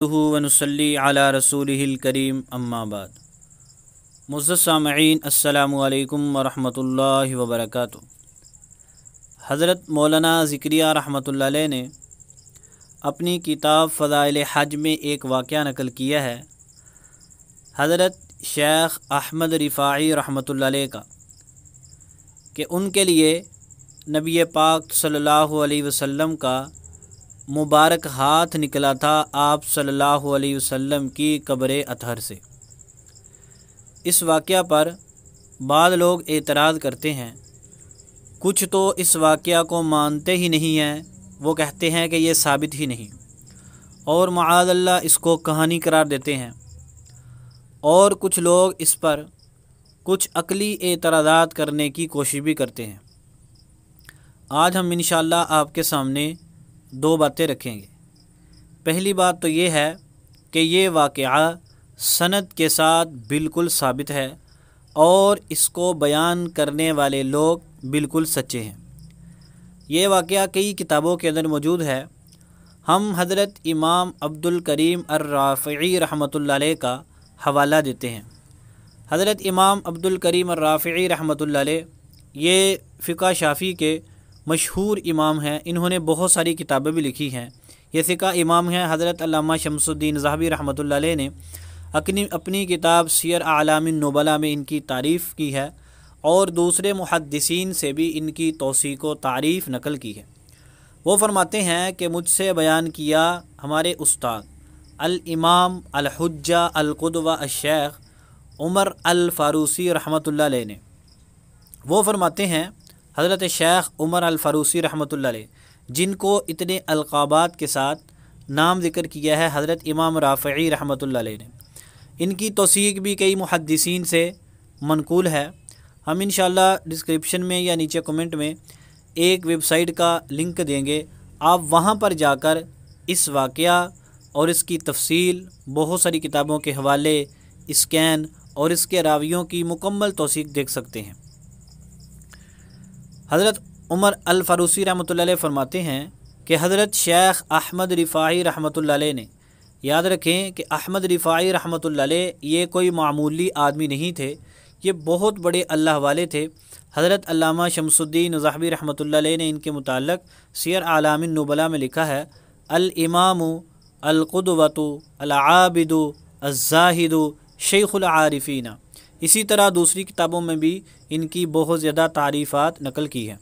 ونصلی علی رسولہ الکریم اما بعد۔ معزز سامعین، السلام علیکم ورحمۃ اللہ وبرکاتہ۔ حضرت مولانا ذکریہ رحمۃ اللہ علیہ نے اپنی کتاب فضائل حج میں ایک واقعہ نقل کیا ہے حضرت شیخ احمد رفاعی رحمۃ اللہ علیہ کا، کہ ان کے لیے نبی پاک صلی اللہ علیہ وسلم کا مبارک ہاتھ نکلا تھا آپ صلی اللہ علیہ وسلم کی قبر اطہر سے۔ اس واقعہ پر بعض لوگ اعتراض کرتے ہیں، کچھ تو اس واقعہ کو مانتے ہی نہیں ہیں، وہ کہتے ہیں کہ یہ ثابت ہی نہیں، اور معاذ اللہ اس کو کہانی قرار دیتے ہیں، اور کچھ لوگ اس پر کچھ عقلی اعتراضات کرنے کی کوشش بھی کرتے ہیں۔ آج ہم انشاءاللہ آپ کے سامنے دو باتیں رکھیں گے۔ پہلی بات تو یہ ہے کہ یہ واقعہ سند کے ساتھ بالکل ثابت ہے اور اس کو بیان کرنے والے لوگ بالکل سچے ہیں۔ یہ واقعہ کئی کتابوں کے اندر موجود ہے۔ ہم حضرت امام عبد الکریم الرافعی رحمۃ اللہ علیہ کا حوالہ دیتے ہیں۔ حضرت امام عبد الکریم الرافعی رحمۃ اللہ علیہ یہ فقہ شافعی کے مشہور امام ہیں، انہوں نے بہت ساری کتابیں بھی لکھی ہیں۔ یہ فقہ امام ہیں۔ حضرت علامہ شمس الدین ذہبی رحمۃ اللہ علیہ نے اپنی کتاب سیر اعلام النبلاء میں ان کی تعریف کی ہے، اور دوسرے محدثین سے بھی ان کی توثیق و تعریف نقل کی ہے۔ وہ فرماتے ہیں کہ مجھ سے بیان کیا ہمارے استاد الامام الحجہ القدوہ الشیخ عمر الفاروسی رحمۃ اللہ علیہ نے۔ وہ فرماتے ہیں حضرت شیخ عمر الفاروسی رحمۃ اللہ علیہ، جن کو اتنے القابات کے ساتھ نام ذکر کیا ہے حضرت امام رافعی رحمۃ اللہ علیہ نے، ان کی توثیق بھی کئی محدثین سے منقول ہے۔ ہم انشاءاللہ ڈسکرپشن میں یا نیچے کمنٹ میں ایک ویب سائٹ کا لنک دیں گے، آپ وہاں پر جا کر اس واقعہ اور اس کی تفصیل، بہت ساری کتابوں کے حوالے، اسکین اور اس کے راویوں کی مکمل توثیق دیکھ سکتے ہیں۔ حضرت عمر الفاروسی رحمۃ اللہ علیہ فرماتے ہیں کہ حضرت شیخ احمد رفاعی رحمۃ اللہ علیہ نے، یاد رکھیں کہ احمد رفاعی رحمۃ اللہ علیہ یہ کوئی معمولی آدمی نہیں تھے، یہ بہت بڑے اللہ والے تھے۔ حضرت علامہ شمس الدین ذہبی رحمۃ اللہ علیہ نے ان کے متعلق سیر اعلام النبلاء میں لکھا ہے، الامام القدوۃ العابد الزاہد شیخ العارفین۔ اسی طرح دوسری کتابوں میں بھی ان کی بہت زیادہ تعریفات نقل کی ہیں۔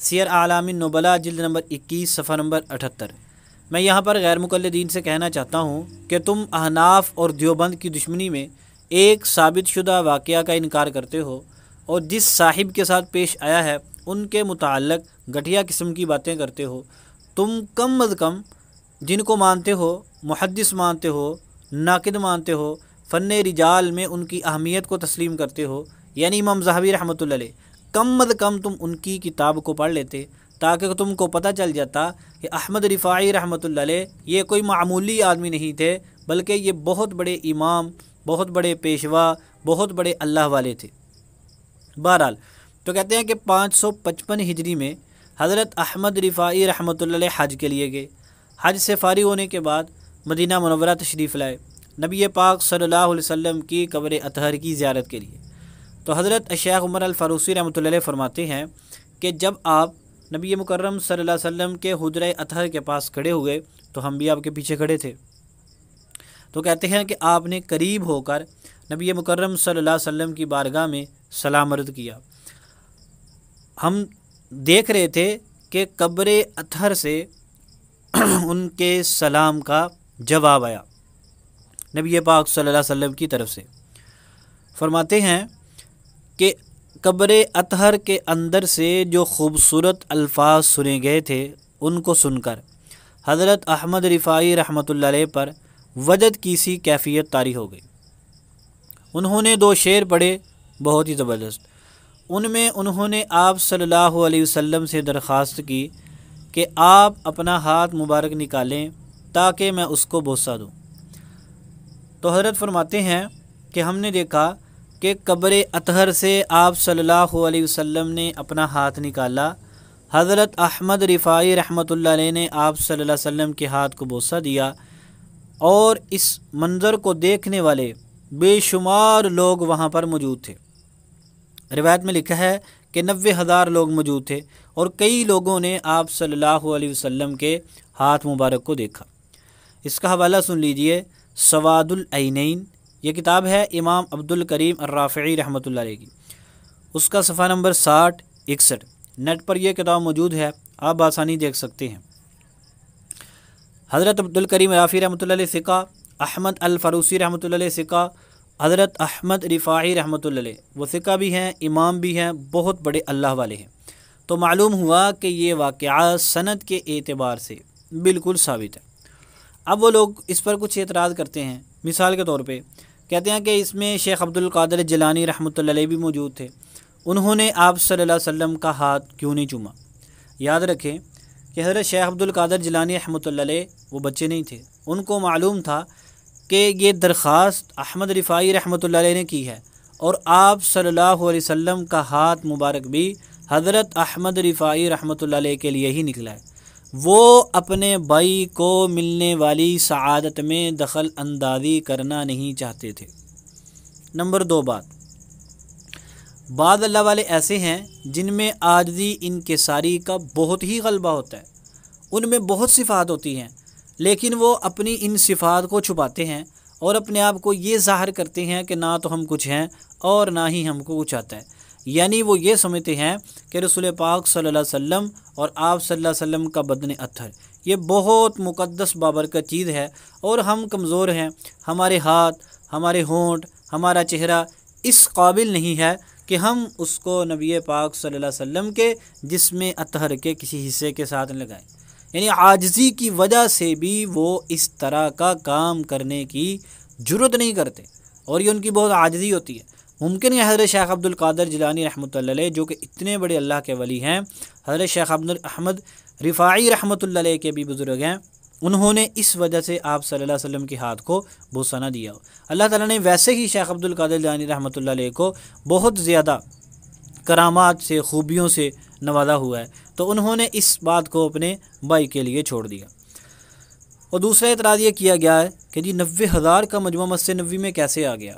سیر اعلام النبلاء جلد نمبر 21 صفحہ نمبر 78۔ میں یہاں پر غیر مقلدین سے کہنا چاہتا ہوں کہ تم احناف اور دیوبند کی دشمنی میں ایک ثابت شدہ واقعہ کا انکار کرتے ہو، اور جس صاحب کے ساتھ پیش آیا ہے ان کے متعلق گھٹیا قسم کی باتیں کرتے ہو۔ تم کم از کم جن کو مانتے ہو، محدث مانتے ہو، ناقد مانتے ہو، فن رجال میں ان کی اہمیت کو تسلیم کرتے ہو، یعنی امام ذہبی رحمۃ اللہ علیہ، کم از کم تم ان کی کتاب کو پڑھ لیتے تاکہ تم کو پتہ چل جاتا کہ احمد رفاعی رحمۃ اللہ علیہ یہ کوئی معمولی آدمی نہیں تھے، بلکہ یہ بہت بڑے امام، بہت بڑے پیشوا، بہت بڑے اللہ والے تھے۔ بہرحال تو کہتے ہیں کہ 555 ہجری میں حضرت احمد رفاعی رحمۃ اللہ علیہ حج کے لیے گئے۔ حج سے فارغ ہونے کے بعد مدینہ منورہ تشریف لائے نبی پاک صلی اللہ علیہ وسلم کی قبر اطہر کی زیارت کے لیے۔ تو حضرت شیخ عمر الفاروسی رحمۃ اللہ علیہ فرماتے ہیں کہ جب آپ نبی مکرم صلی اللہ علیہ وسلم کے حجرہ اطہر کے پاس کھڑے ہوئے تو ہم بھی آپ کے پیچھے کھڑے تھے۔ تو کہتے ہیں کہ آپ نے قریب ہو کر نبی مکرم صلی اللہ علیہ وسلم کی بارگاہ میں سلام عرض کیا۔ ہم دیکھ رہے تھے کہ قبر اطہر سے ان کے سلام کا جواب آیا نبی پاک صلی اللہ علیہ وسلم کی طرف سے۔ فرماتے ہیں کہ قبر اطہر کے اندر سے جو خوبصورت الفاظ سنے گئے تھے ان کو سن کر حضرت احمد رفاعی رحمۃ اللہ علیہ پر وجد کی سی کیفیت طاری ہو گئی۔ انہوں نے 2 شعر پڑھے بہت ہی زبردست۔ ان میں انہوں نے آپ صلی اللہ علیہ وسلم سے درخواست کی کہ آپ اپنا ہاتھ مبارک نکالیں تاکہ میں اس کو بوسہ دوں۔ تو حضرت فرماتے ہیں کہ ہم نے دیکھا کہ قبر اطہر سے آپ صلی اللہ علیہ وسلم نے اپنا ہاتھ نکالا، حضرت احمد رفاعی رحمۃ اللہ علیہ نے آپ صلی اللہ علیہ وسلم کے ہاتھ کو بوسہ دیا، اور اس منظر کو دیکھنے والے بے شمار لوگ وہاں پر موجود تھے۔ روایت میں لکھا ہے کہ 90,000 لوگ موجود تھے اور کئی لوگوں نے آپ صلی اللہ علیہ وسلم کے ہاتھ مبارک کو دیکھا۔ اس کا حوالہ سن لیجئے، سواد العینین، یہ کتاب ہے امام عبد الکریم الرافعی رحمۃ اللہ علیہ کی، اس کا صفحہ نمبر 60-61، نیٹ پر یہ کتاب موجود ہے، آپ بآسانی دیکھ سکتے ہیں۔ حضرت عبد الکریم رافعی رحمۃ اللہ علیہ ثقہ، احمد الفروسی رحمۃ اللہ علیہ ثقہ، حضرت احمد رفاعی رحمۃ اللہ علیہ وہ ثقہ بھی ہیں، امام بھی ہیں، بہت بڑے اللہ والے ہیں۔ تو معلوم ہوا کہ یہ واقعہ سند کے اعتبار سے بالکل ثابت ہے۔ اب وہ لوگ اس پر کچھ اعتراض کرتے ہیں، مثال کے طور پہ کہتے ہیں کہ اس میں شیخ عبد القادر جیلانی رحمۃ اللہ علیہ بھی موجود تھے، انہوں نے آپ صلی اللہ علیہ وسلم کا ہاتھ کیوں نہیں چوما؟ یاد رکھیں کہ حضرت شیخ عبد القادر جیلانی رحمۃ اللہ علیہ وہ بچے نہیں تھے، ان کو معلوم تھا کہ یہ درخواست احمد رفاعی رحمۃ اللہ علیہ نے کی ہے، اور آپ صلی اللہ علیہ وسلم کا ہاتھ مبارک بھی حضرت احمد رفاعی رحمۃ اللہ علیہ کے لیے ہی نکلا ہے۔ وہ اپنے بھائی کو ملنے والی سعادت میں دخل اندازی کرنا نہیں چاہتے تھے۔ نمبر 2 بات، بعض اللہ والے ایسے ہیں جن میں عاجزی انکساری کا بہت ہی غلبہ ہوتا ہے، ان میں بہت صفات ہوتی ہیں، لیکن وہ اپنی ان صفات کو چھپاتے ہیں اور اپنے آپ کو یہ ظاہر کرتے ہیں کہ نہ تو ہم کچھ ہیں اور نہ ہی ہم کو کچھ آتا ہے۔ یعنی وہ یہ سمجھتے ہیں کہ رسول پاک صلی اللہ علیہ وسلم اور آپ صلی اللہ علیہ وسلم کا بدن اطہر یہ بہت مقدس بابرکت چیز ہے، اور ہم کمزور ہیں، ہمارے ہاتھ، ہمارے ہونٹ، ہمارا چہرہ اس قابل نہیں ہے کہ ہم اس کو نبی پاک صلی اللہ علیہ وسلم کے جسم اطہر کے کسی حصے کے ساتھ لگائیں۔ یعنی عاجزی کی وجہ سے بھی وہ اس طرح کا کام کرنے کی جرت نہیں کرتے، اور یہ ان کی بہت عاجزی ہوتی ہے۔ ممکن ہے حضرت شیخ عبد القادر جیلانی رحمۃ اللہ علیہ جو کہ اتنے بڑے اللہ کے ولی ہیں، حضرت شیخ عبد احمد رفاعی رحمۃ اللہ علیہ کے بھی بزرگ ہیں، انہوں نے اس وجہ سے آپ صلی اللہ علیہ وسلم کے ہاتھ کو بوسہ نہ دیا ہو۔ اللہ تعالیٰ نے ویسے ہی شیخ عبد القادر جیلانی رحمۃ اللہ علیہ کو بہت زیادہ کرامات سے، خوبیوں سے نوازا ہوا ہے، تو انہوں نے اس بات کو اپنے بھائی کے لیے چھوڑ دیا۔ اور دوسرا اعتراض یہ کیا گیا ہے کہ جی 90,000 کا مجموعہ مسجد نبوی میں کیسے آ گیا؟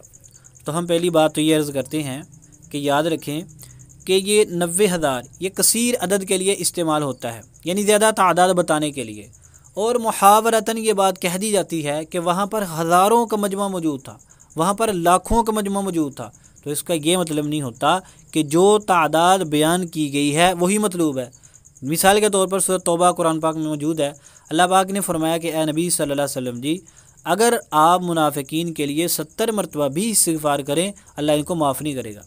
تو ہم پہلی بات تو یہ عرض کرتے ہیں کہ یاد رکھیں کہ یہ 90,000 یہ کثیر عدد کے لیے استعمال ہوتا ہے، یعنی زیادہ تعداد بتانے کے لیے، اور محاورتاً یہ بات کہہ دی جاتی ہے کہ وہاں پر ہزاروں کا مجموعہ موجود تھا، وہاں پر لاکھوں کا مجموعہ موجود تھا، تو اس کا یہ مطلب نہیں ہوتا کہ جو تعداد بیان کی گئی ہے وہی مطلوب ہے۔ مثال کے طور پر سورۃ توبہ قرآن پاک میں موجود ہے، اللہ پاک نے فرمایا کہ اے نبی صلی اللہ علیہ وسلم جی، اگر آپ منافقین کے لیے 70 مرتبہ بھی استغفار کریں اللہ ان کو معاف نہیں کرے گا۔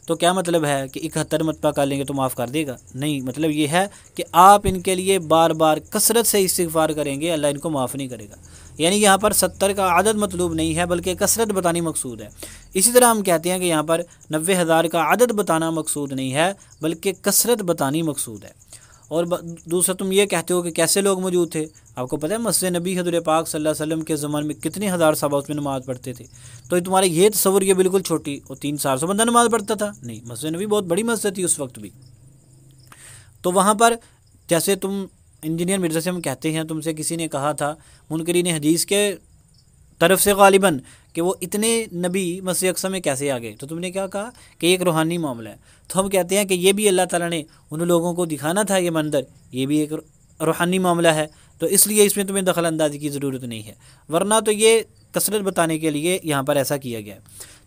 تو کیا مطلب ہے کہ 71 مرتبہ کر لیں گے تو معاف کر دے گا؟ نہیں، مطلب یہ ہے کہ آپ ان کے لیے بار بار کثرت سے استغفار کریں گے اللہ ان کو معاف نہیں کرے گا۔ یعنی یہاں پر 70 کا عدد مطلوب نہیں ہے بلکہ کثرت بتانی مقصود ہے۔ اسی طرح ہم کہتے ہیں کہ یہاں پر 90,000 کا عدد بتانا مقصود نہیں ہے بلکہ کثرت بتانی مقصود ہے۔ اور دوسرا تم یہ کہتے ہو کہ کیسے لوگ موجود تھے، آپ کو پتہ ہے مسجد نبی حضرت پاک صلی اللہ علیہ وسلم کے زمان میں کتنے ہزار صحابہ اس میں نماز پڑھتے تھے؟ تو تمہارے یہ تصور یہ بالکل چھوٹی اور 300-400 بندہ نماز پڑھتا تھا؟ نہیں، مسجد نبی بہت بڑی مسجد تھی اس وقت بھی۔ تو وہاں پر جیسے تم انجینئر مرزا سے ہم کہتے ہیں، تم سے کسی نے کہا تھا منکرین حدیث کے طرف سے غالباً کہ وہ اتنے نبی مسجد اقصی میں کیسے آ گئے، تو تم نے کیا کہا کہ ایک روحانی معاملہ ہے۔ تو ہم کہتے ہیں کہ یہ بھی اللہ تعالیٰ نے ان لوگوں کو دکھانا تھا یہ منظر، یہ بھی ایک روحانی معاملہ ہے، تو اس لیے اس میں تمہیں دخل اندازی کی ضرورت نہیں ہے، ورنہ تو یہ کثرت بتانے کے لیے یہاں پر ایسا کیا گیا ہے۔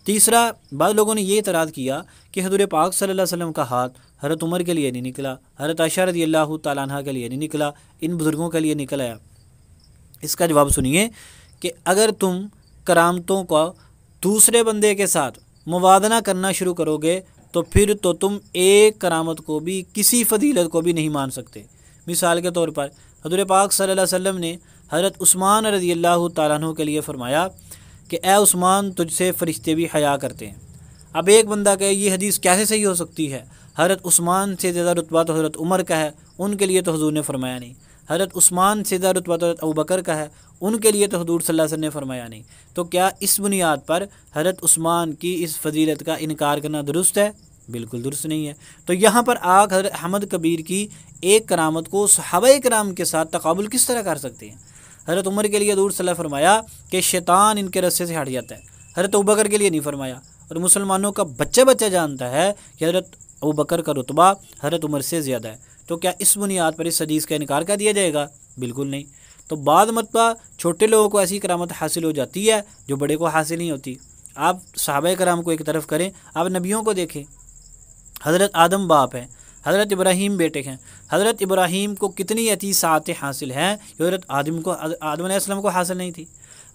تیسرا، بعض لوگوں نے یہ اعتراض کیا کہ حضور پاک صلی اللہ علیہ وسلم کا ہاتھ حضرت عمر کے لیے نہیں نکلا، حضرت عائشہ رضی اللہ تعالیٰ عنہ کے لیے نہیں نکلا، ان بزرگوں کے لیے نکل آیا۔ اس کا جواب سنیے کہ اگر تم کرامتوں کا دوسرے بندے کے ساتھ موازنہ کرنا شروع کرو گے تو پھر تو تم ایک کرامت کو بھی، کسی فضیلت کو بھی نہیں مان سکتے۔ مثال کے طور پر حضور پاک صلی اللہ علیہ وسلم نے حضرت عثمان رضی اللہ تعالیٰ عنہ کے لیے فرمایا کہ اے عثمان، تجھ سے فرشتے بھی حیا کرتے ہیں۔ اب ایک بندہ کہے یہ حدیث کیسے صحیح ہو سکتی ہے، حضرت عثمان سے زیادہ رتبہ تو حضرت عمر کا ہے، ان کے لیے تو حضور نے فرمایا نہیں۔ حضرت عثمان سے زیادہ رتبہ تو حضرت ابوبکر کا ہے، ان کے لیے تو حضور صلی اللہ علیہ وسلم نے فرمایا نہیں۔ تو کیا اس بنیاد پر حضرت عثمان کی اس فضیلت کا انکار کرنا درست ہے؟ بالکل درست نہیں ہے۔ تو یہاں پر آگ حضرت احمد کبیر کی ایک کرامت کو صحابہ کرام کے ساتھ تقابل کس طرح کر سکتے ہیں؟ حضرت عمر کے لیے حضور صلی اللہ علیہ وسلم فرمایا کہ شیطان ان کے رسے سے ہٹ جاتا ہے، حضرت ابوبکر کے لیے نہیں فرمایا۔ اور مسلمانوں کا بچہ بچہ جانتا ہے کہ حضرت ابوبکر کا رتبہ حضرت عمر سے زیادہ ہے، تو کیا اس بنیاد پر اس حدیث کا انکار کر دیا جائے گا؟ بالکل نہیں۔ تو بعض مرتبہ چھوٹے لوگوں کو ایسی کرامت حاصل ہو جاتی ہے جو بڑے کو حاصل نہیں ہوتی۔ آپ صحابہ کرام کو ایک طرف کریں، آپ نبیوں کو دیکھیں، حضرت آدم باپ ہیں، حضرت ابراہیم بیٹے ہیں، حضرت ابراہیم کو کتنی ایسی سعادتیں حاصل ہیں جو حضرت آدم علیہ السلام کو حاصل نہیں تھی۔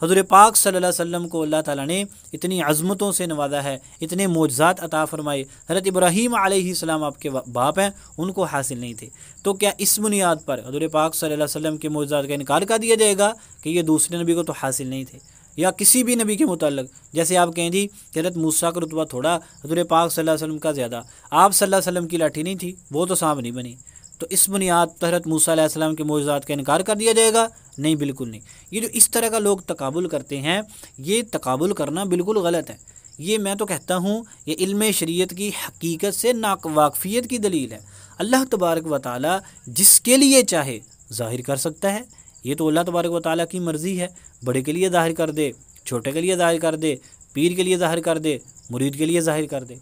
حضور پاک صلی اللہ علیہ وسلم کو اللہ تعالیٰ نے اتنی عظمتوں سے نوازا ہے، اتنے معجزات عطا فرمائے، حضرت ابراہیم علیہ السلام آپ کے باپ ہیں، ان کو حاصل نہیں تھے۔ تو کیا اس بنیاد پر حضور پاک صلی اللہ علیہ وسلم کے معجزات کا انکار کر دیا جائے گا کہ یہ دوسرے نبی کو تو حاصل نہیں تھے؟ یا کسی بھی نبی کے متعلق جیسے آپ کہیں جی کہ حضرت موسیٰ کا رتبہ تھوڑا حضور پاک صلی اللہ علیہ وسلم کا زیادہ، آپ صلی اللہ علیہ وسلم کی لاٹھی نہیں تھی، وہ تو سانپ نہیں بنی، تو اس بنیاد پر حضرت موسیٰ علیہ السلام کے معجزات کا انکار کر دیا جائے گا؟ نہیں، بالکل نہیں۔ یہ جو اس طرح کا لوگ تقابل کرتے ہیں، یہ تقابل کرنا بالکل غلط ہے۔ یہ میں تو کہتا ہوں یہ علم شریعت کی حقیقت سے ناواقفیت کی دلیل ہے۔ اللہ تبارک و تعالیٰ جس کے لیے چاہے ظاہر کر سکتا ہے، یہ تو اللہ تبارک و تعالیٰ کی مرضی ہے، بڑے کے لیے ظاہر کر دے، چھوٹے کے لیے ظاہر کر دے، پیر کے لیے ظاہر کر دے، مرید کے لیے ظاہر کر دے۔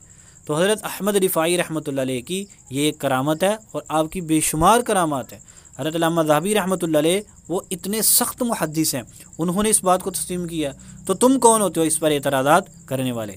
تو حضرت احمد رفاعی رحمۃ اللہ علیہ کی یہ ایک کرامت ہے، اور آپ کی بے شمار کرامات ہیں۔ حضرت علامہ ذہبی رحمۃ اللہ علیہ وہ اتنے سخت محدث ہیں، انہوں نے اس بات کو تسلیم کیا، تو تم کون ہوتے ہو اس پر اعتراضات کرنے والے؟